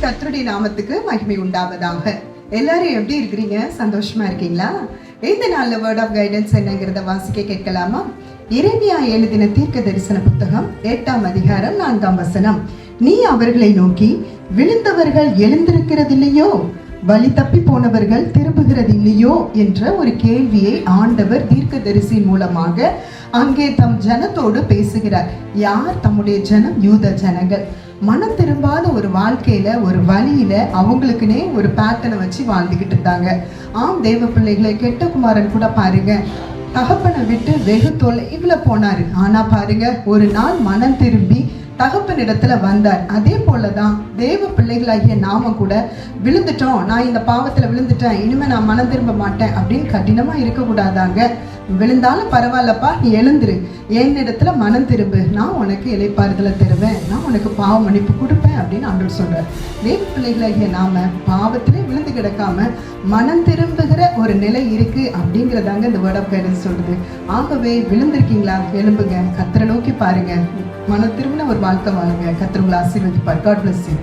கர்த்தருடைய நாமத்துக்கு மகிமை உண்டாவதாக. எல்லாரும் எப்படி இருக்கிறீங்க? சந்தோஷமா இருக்கீங்களா? இந்த நாள்ல வேர்ட் ஆஃப் கைடன்ஸ் என்னங்கிறத வாசிக்க கேட்கலாமா? எரேமியா எழுதின தீர்க்க தரிசன புத்தகம் 8ஆம் அதிகாரம் 4ஆம் வசனம். நீ அவர்களை நோக்கி, விழுந்தவர்கள் எழுந்திருக்கிறதில்லையோ, வழி தப்பி போனவர்கள் திரும்புகிறதில்லையோ என்ற ஒரு கேள்வியை ஆண்டவர் தீர்க்கதரிசி மூலமாக அங்கே தம் ஜனத்தோடு பேசுகிறார். யார்? தம்முடைய ஜனம், யூத ஜனங்கள். மனம் திரும்பாத ஒரு வாழ்க்கையில, ஒரு வழியில அவங்களுக்குன்னே ஒரு பேட்டர்னை வச்சு வாழ்ந்துகிட்டு இருந்தாங்க. ஆம் தேவ பிள்ளைகளை, கெட்ட குமாரன் கூட பாருங்க, தகப்பனை விட்டு வெகு தொலைவுல போனாரு. ஆனா பாருங்க, ஒரு நாள் மனம் திரும்பி தகப்பனிடத்துல வந்தார். அதே போலதான் தேவ பிள்ளைகளாகிய நாம கூட விழுந்துட்டோம், நான் இந்த பாவத்துல விழுந்துட்டேன், இனிமே நான் மனம் திரும்ப மாட்டேன் அப்படின்னு கடினமா இருக்கக்கூடாதாங்க. விழுந்தாலும் பரவாயில்லப்பா, நீ எழுந்துரு, என்னிடத்துல மனம் திரும்பு, நான் உனக்கு இளைப்பாறுதலை தருவேன், நான் உனக்கு பாவ மன்னிப்பு கொடுப்பேன் அப்படின்னு ஆண்டவர் சொல்றார். தேவ பிள்ளைகளாகிய நாம பாவத்திலே விழுந்து கிடக்காம மனம் திரும்புகிற ஒரு நிலை இருக்கு அப்படிங்கிறதாங்க இந்த வேர்ட் ஆஃப் கைடன்ஸ் சொல்றது. ஆகவே விழுந்திருக்கீங்களா? எழும்புங்க, கர்த்தரை நோக்கி பாருங்க, மனம் திரும்பின ஒரு வாழ்க்கை வாழுங்க. கர்த்தர் உங்களை ஆசீர்வதிப்பார். God bless you.